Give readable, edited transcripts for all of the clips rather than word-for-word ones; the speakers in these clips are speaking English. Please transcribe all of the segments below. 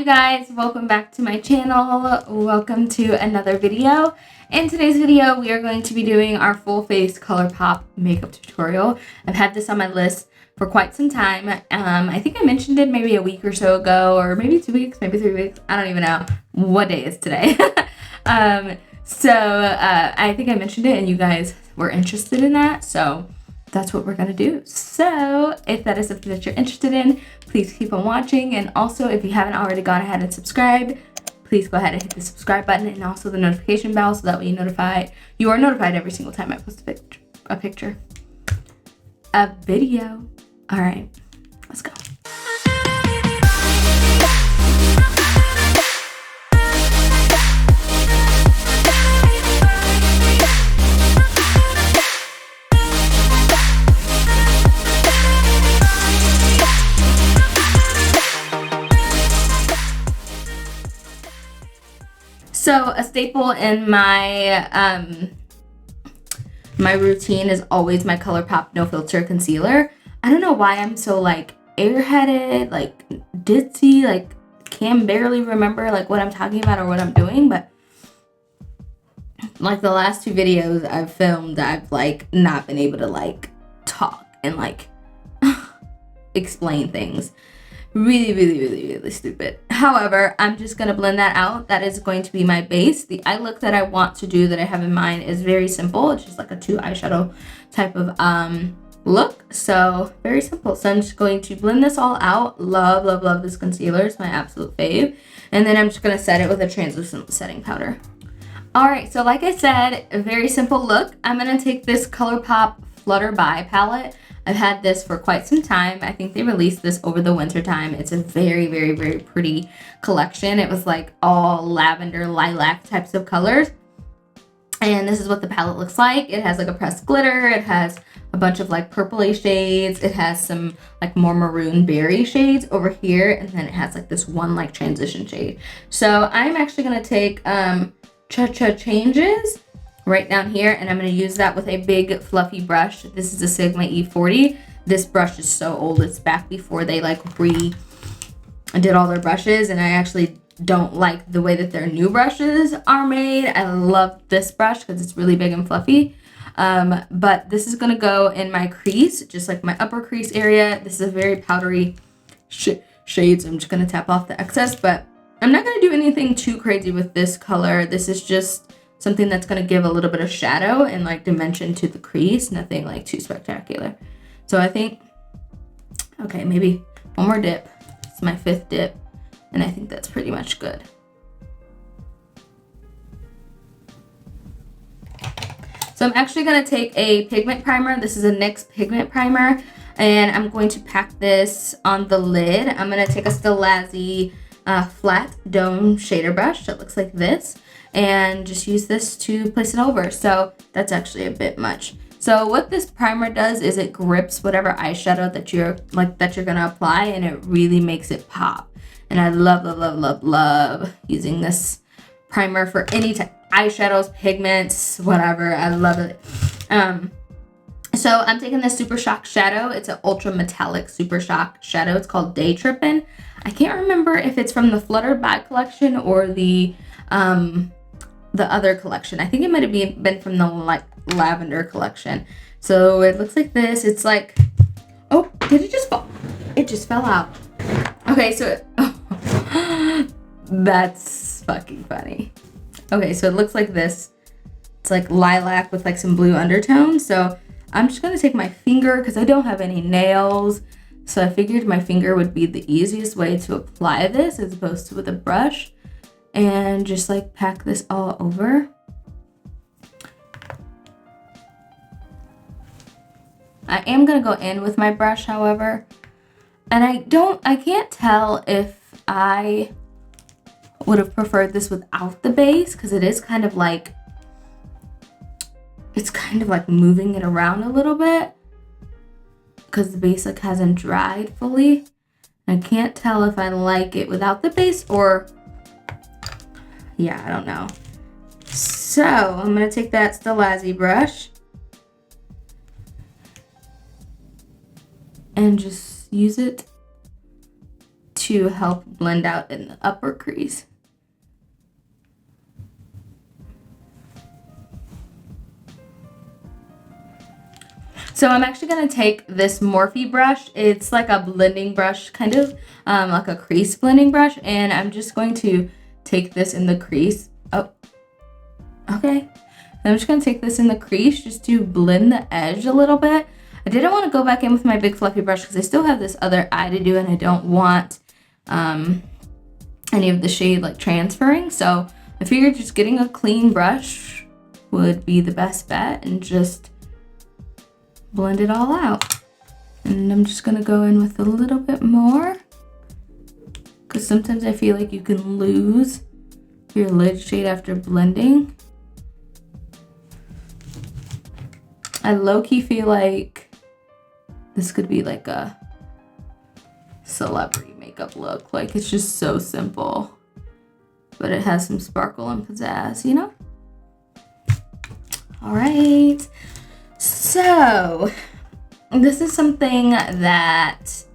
you guys, welcome back to my channel. Welcome to another video. In today's video we are going to be doing our full face Colourpop makeup tutorial. I've had this on my list for quite some time. I think I mentioned it maybe a week or so ago, or maybe 2 weeks, maybe 3 weeks. I don't even know what day is today. I think I mentioned it and you guys were interested in that, so that's what we're gonna do. So if that is something that you're interested in, please keep on watching. And also, if you haven't already gone ahead and subscribed, please go ahead and hit the subscribe button and also the notification bell, so that way you are notified every single time I post a video. All right, let's go. So a staple in my my routine is always my Colourpop No Filter Concealer. I don't know why I'm so like airheaded, like ditzy, like can barely remember like what I'm talking about or what I'm doing, but like the last 2 videos I've filmed, I've like not been able to like talk and like explain things. Really stupid. However, I'm just gonna blend that out. That is going to be my base. The eye look that I want to do, that I have in mind, is very simple. It's just like a 2 eyeshadow type of look. So very simple. So I'm just going to blend this all out. Love this concealer. It's my absolute fave. And then I'm just gonna set it with a translucent setting powder. All right, so like I said, a very simple look. I'm gonna take this Colourpop Flutter By palette. I've had this for quite some time. I think they released this over the winter time. It's a very pretty collection. It was like all lavender, lilac types of colors. And this is what the palette looks like. It has like a pressed glitter. It has a bunch of like purpley shades. It has some like more maroon berry shades over here. And then it has like this one like transition shade. So I'm actually gonna take Cha-Cha Changes right down here, and I'm going to use that with a big fluffy brush. This is a Sigma E40. This brush is so old. It's back before they like did all their brushes, and I actually don't like the way that their new brushes are made. I love this brush because it's really big and fluffy. But this is going to go in my crease, just like my upper crease area. This is a very powdery shade, so I'm just going to tap off the excess, but I'm not going to do anything too crazy with this color. This is just something that's going to give a little bit of shadow and like dimension to the crease. Nothing like too spectacular. So I think, okay, maybe one more dip. It's my 5th dip, and I think that's pretty much good. So I'm actually going to take a pigment primer. This is a NYX pigment primer, and I'm going to pack this on the lid. I'm going to take a Stilazzi flat dome shader brush that looks like this, and just use this to place it over. So that's actually a bit much. So what this primer does is it grips whatever eyeshadow that you're gonna apply, and it really makes it pop. And I love using this primer for any type eyeshadows, pigments, whatever. I love it. So I'm taking this Super Shock shadow. It's an ultra metallic Super Shock shadow. It's called Day Trippin'. I can't remember if it's from the Flutter By collection or the other collection. I think it might have been from the like lavender collection. So it looks like this. It's like, oh, did it just fall? It just fell out. Okay, so that's fucking funny. Okay, so it looks like this. It's like lilac with like some blue undertones. So I'm just gonna take my finger because I don't have any nails. So I figured my finger would be the easiest way to apply this as opposed to with a brush. And just like pack this all over. I am gonna go in with my brush, however, and I can't tell if I would have preferred this without the base, because it is kind of like, it's kind of like moving it around a little bit because the base like hasn't dried fully. I can't tell if I like it without the base or, yeah, I don't know. So I'm gonna take that Stilazzi brush and just use it to help blend out in the upper crease. So I'm actually going to take this Morphe brush. It's like a blending brush, kind of like a crease blending brush. And I'm just going to take this in the crease. Oh, okay. I'm just going to take this in the crease just to blend the edge a little bit. I didn't want to go back in with my big fluffy brush because I still have this other eye to do and I don't want any of the shade like transferring. So I figured just getting a clean brush would be the best bet and just blend it all out. And I'm just going to go in with a little bit more because sometimes I feel like you can lose your lid shade after blending. I low-key feel like this could be like a celebrity makeup look. Like it's just so simple, but it has some sparkle and pizzazz, you know? All right. So this is something that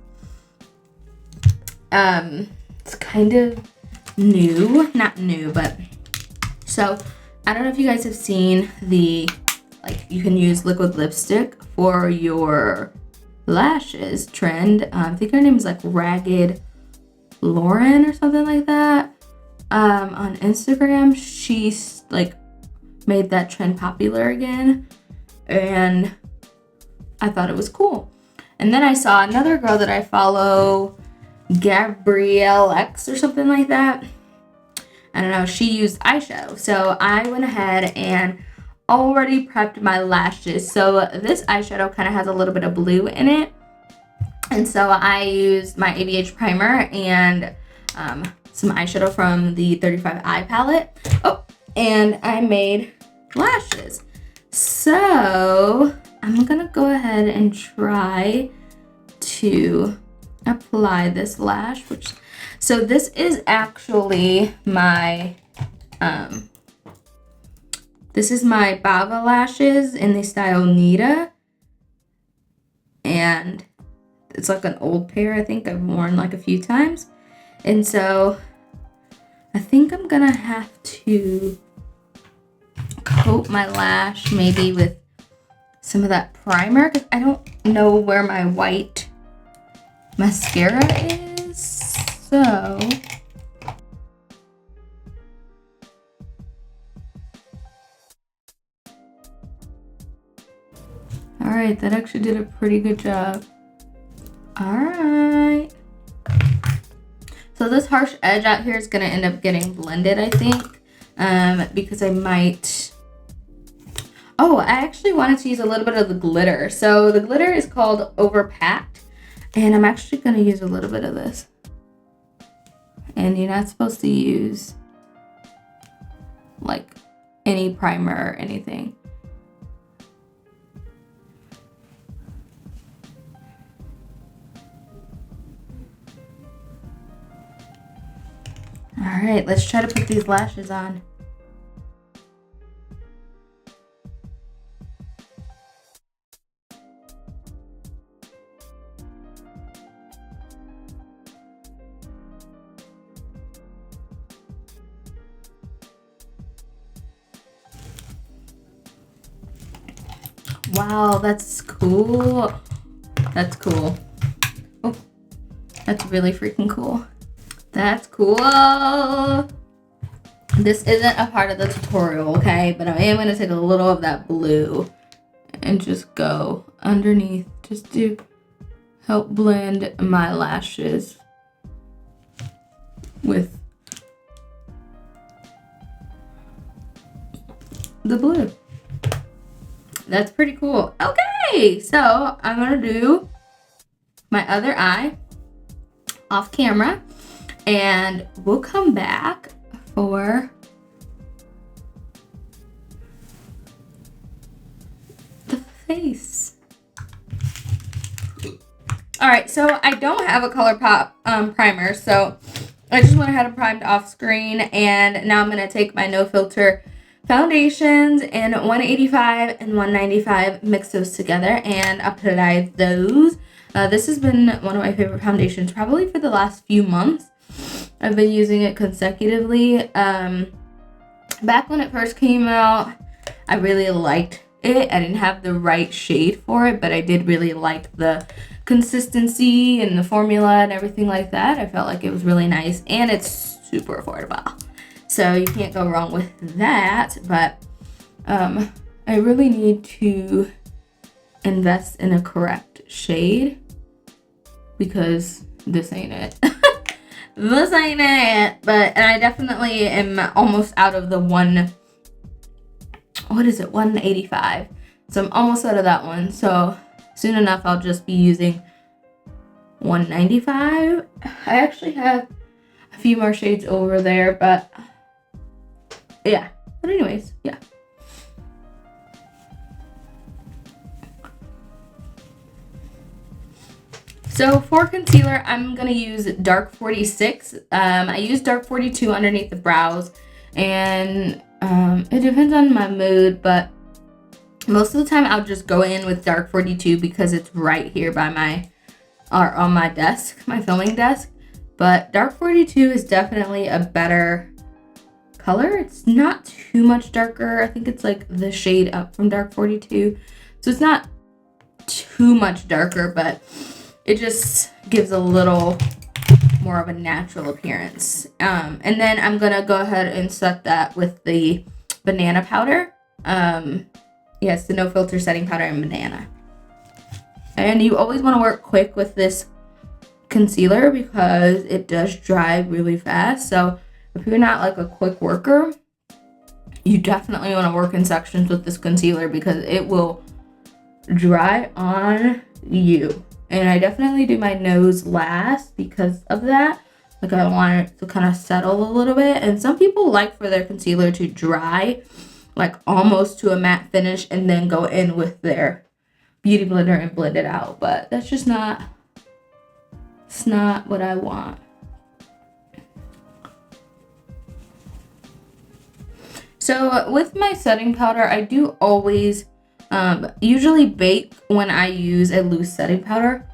it's kind of new, not new, but so I don't know if you guys have seen the, like you can use liquid lipstick for your lashes trend. I think her name is like Ragged Lauren or something like that. On Instagram, she's like made that trend popular again, and I thought it was cool. And then I saw another girl that I follow, Gabrielle X or something like that. I don't know, she used eyeshadow. So I went ahead and already prepped my lashes. So this eyeshadow kind of has a little bit of blue in it. And so I used my ABH primer and some eyeshadow from the 35 Eye palette. Oh, and I made lashes. So I'm gonna go ahead and try to apply this lash, so this is actually my this is my Bava lashes in the style Nita, and it's like an old pair. I think I've worn like a few times, and so I think I'm gonna have to coat my lash maybe with some of that primer because I don't know where my white mascara is. So all right, that actually did a pretty good job. All right, so this harsh edge out here is gonna end up getting blended, I think, because I might. Oh, I actually wanted to use a little bit of the glitter. So the glitter is called Overpacked, and I'm actually gonna use a little bit of this. And you're not supposed to use like any primer or anything. All right, let's try to put these lashes on. Wow, that's cool. That's cool. Oh, that's really freaking cool. That's cool. This isn't a part of the tutorial, okay? But I am going to take a little of that blue and just go underneath just to help blend my lashes with the blue. That's pretty cool. Okay, so I'm gonna do my other eye off camera and we'll come back for the face. All right, so I don't have a Colourpop primer, so I just went ahead and primed off screen, and now I'm gonna take my no filter foundations in 185 and 195, mix those together and apply those. This has been one of my favorite foundations probably for the last few months. I've been using it consecutively. Back when it first came out, I really liked it. I didn't have the right shade for it, but I did really like the consistency and the formula and everything like that. I felt like it was really nice, and it's super affordable. So you can't go wrong with that, but I really need to invest in a correct shade because this ain't it. This ain't it. And I definitely am almost out of the 185. So I'm almost out of that one. So soon enough, I'll just be using 195. I actually have a few more shades over there, but yeah. But anyways, yeah. So for concealer, I'm going to use Dark 46. I use Dark 42 underneath the brows, and it depends on my mood, but most of the time I'll just go in with Dark 42 because it's right here by on my desk, my filming desk. But Dark 42 is definitely a better color. It's not too much darker. I think it's like the shade up from Dark 42. So it's not too much darker, but it just gives a little more of a natural appearance. And then I'm gonna go ahead and set that with the banana powder. Yes, the no filter setting powder and banana. And you always want to work quick with this concealer because it does dry really fast. So if you're not like a quick worker, you definitely want to work in sections with this concealer because it will dry on you. And I definitely do my nose last because of that. Like I want it to kind of settle a little bit. And some people like for their concealer to dry, like almost to a matte finish, and then go in with their beauty blender and blend it out. But that's just not, it's not what I want. So with my setting powder, I do always usually bake when I use a loose setting powder.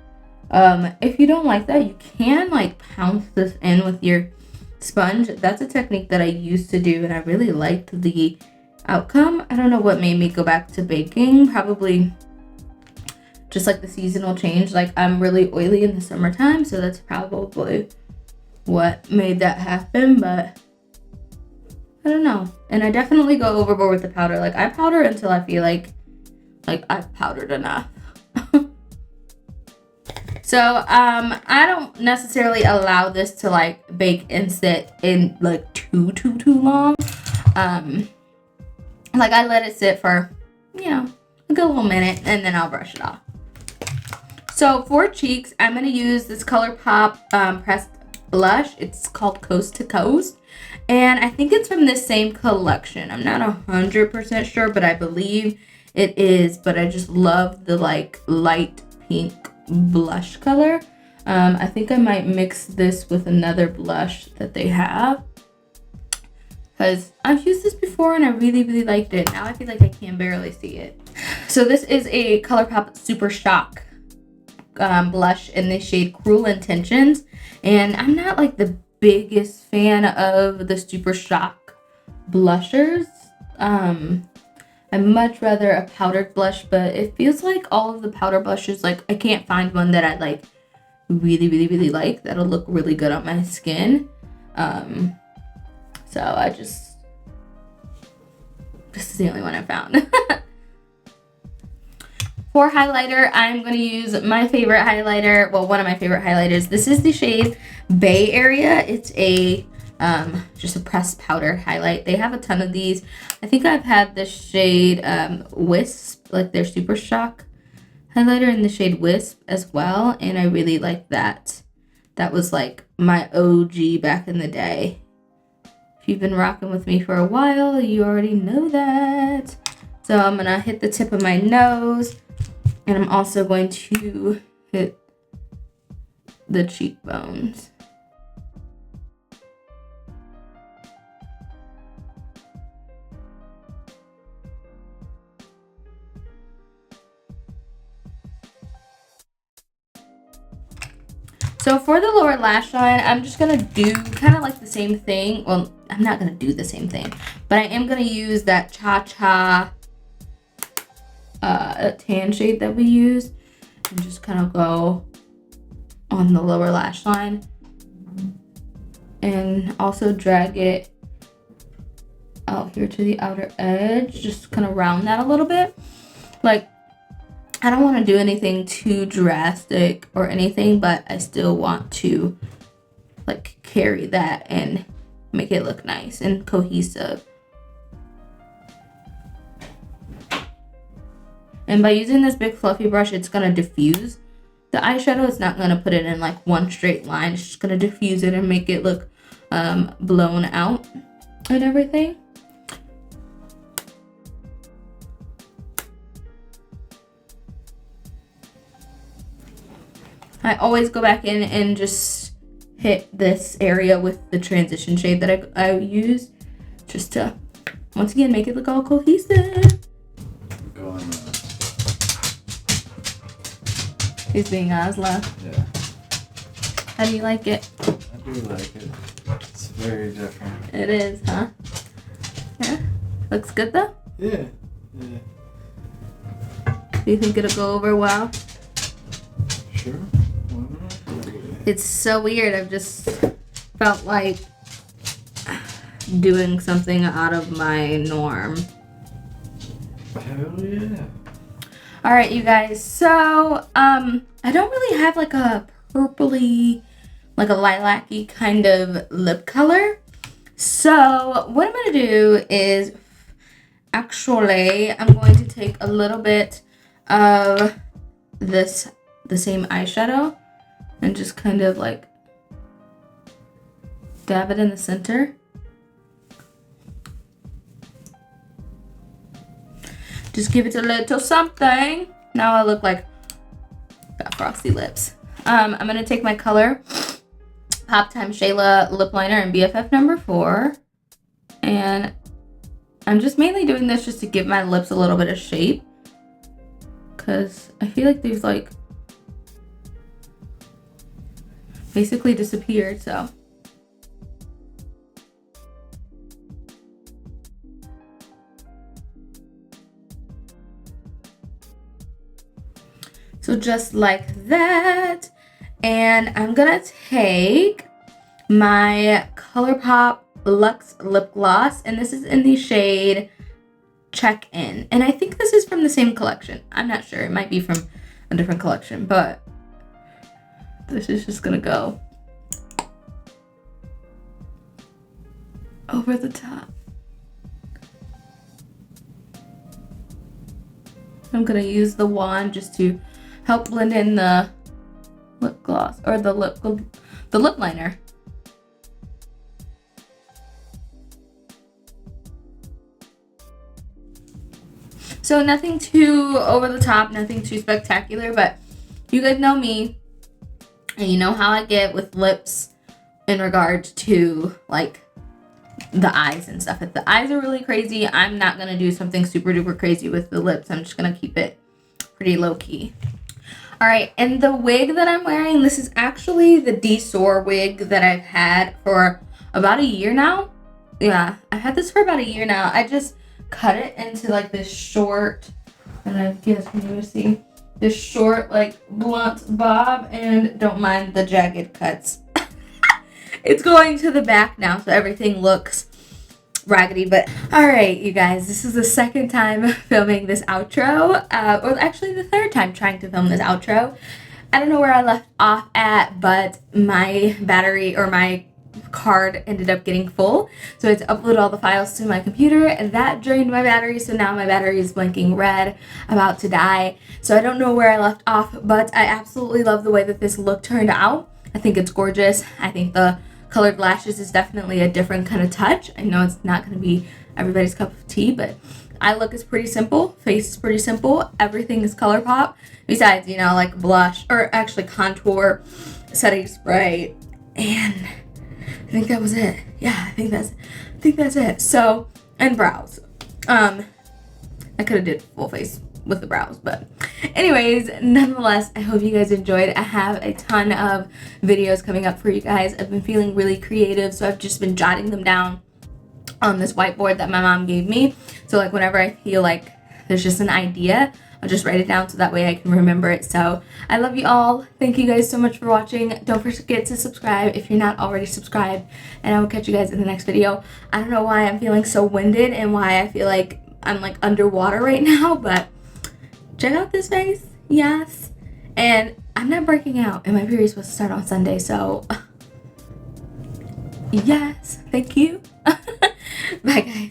If you don't like that, you can like pounce this in with your sponge. That's a technique that I used to do, and I really liked the outcome. I don't know what made me go back to baking. Probably just like the seasonal change. Like I'm really oily in the summertime, so that's probably what made that happen. But I don't know. And I definitely go overboard with the powder. Like I powder until I feel like I've powdered enough. So I don't necessarily allow this to like bake and sit in like too long. Like I let it sit for, you know, a good little minute, and then I'll brush it off. So for cheeks, I'm going to use this Colourpop pressed blush. It's called Coast to Coast, and I think it's from this same collection. I'm not 100% sure, but I believe it is. But I just love the like light pink blush color. I think I might mix this with another blush that they have, because I've used this before and I really liked it. Now I feel like I can barely see it. So this is a Colourpop Super Shock blush in the shade Cruel Intentions, and I'm not like the biggest fan of the Super Shock blushers. I'd much rather a powdered blush, but it feels like all of the powder blushes, like I can't find one that I like really like that'll look really good on my skin. So I just, this is the only one I found. For highlighter, I'm going to use my favorite highlighter, well, one of my favorite highlighters. This is the shade Bay Area. It's a just a pressed powder highlight. They have a ton of these. I think I've had the shade Wisp, like their Super Shock highlighter in the shade Wisp as well, and I really like that. That was like my OG back in the day. If you've been rocking with me for a while, you already know that. So I'm gonna hit the tip of my nose, and I'm also going to hit the cheekbones. So for the lower lash line, I'm just gonna do kind of like the same thing. Well, I'm not gonna do the same thing, but I am gonna use that Cha-Cha tan shade that we used and just kind of go on the lower lash line and also drag it out here to the outer edge, just kind of round that a little bit. Like, I don't want to do anything too drastic or anything, but I still want to like carry that and make it look nice and cohesive. And by using this big fluffy brush, it's gonna diffuse the eyeshadow. It's not gonna put it in like one straight line. It's just gonna diffuse it and make it look blown out and everything. I always go back in and just hit this area with the transition shade that I use, just to, once again, make it look all cohesive. He's being Asla. Yeah. How do you like it? I do like it. It's very different. It is, huh? Yeah. Looks good though? Yeah. Yeah. Do you think it'll go over well? Sure. It's so weird. I've just felt like doing something out of my norm. Hell yeah. All right, you guys. So, I don't really have like a purpley, like a lilac-y kind of lip color. So what I'm gonna do is, actually, I'm going to take a little bit of the same eyeshadow and just kind of like dab it in the center. Just give it a little something. Now I look like got frosty lips. I'm gonna take my color Pop Time Shayla lip liner in BFF number 4, and I'm just mainly doing this just to give my lips a little bit of shape, because I feel like they've like basically disappeared. So just like that. And I'm gonna take my Colourpop Luxe Lip Gloss, and this is in the shade Check In. And I think this is from the same collection. I'm not sure. It might be from a different collection, but this is just gonna go over the top. I'm gonna use the wand just to help blend in the lip gloss, or the lip liner. So nothing too over the top, nothing too spectacular, but you guys know me and you know how I get with lips in regard to like the eyes and stuff. If the eyes are really crazy, I'm not gonna do something super duper crazy with the lips. I'm just gonna keep it pretty low key. All right, and the wig that I'm wearing, this is actually the Dsoar wig that I've had for about a year now. Yeah, I've had this for about a year now. I just cut it into like this short, and I guess can you see this short like blunt bob, and don't mind the jagged cuts. It's going to the back now, so everything looks raggedy. But all right, you guys, this is the second time filming this outro, or actually the third time trying to film this outro. I don't know where I left off at, but my battery, or my card, ended up getting full, so I had to upload all the files to my computer, and that drained my battery. So now my battery is blinking red, about to die. So I don't know where I left off, but I absolutely love the way that this look turned out. I think it's gorgeous. I think the colored lashes is definitely a different kind of touch. I know it's not going to be everybody's cup of tea, but eye look is pretty simple, face is pretty simple, everything is Colourpop, besides, you know, like blush, or actually contour, setting spray, and I think that was it. Yeah, I think that's it. So, and brows. I could have did full face with the brows, but Anyways, nonetheless, I hope you guys enjoyed. I have a ton of videos coming up for you guys. I've been feeling really creative, so I've just been jotting them down on this whiteboard that my mom gave me. So like whenever I feel like there's just an idea, I'll just write it down so that way I can remember it. So I love you all. Thank you guys so much for watching. Don't forget to subscribe if you're not already subscribed, and I will catch you guys in the next video. I don't know why I'm feeling so winded and why I feel like I'm like underwater right now, but check out this face. Yes. And I'm not breaking out, and my period's supposed to start on Sunday, so yes, thank you. Bye guys.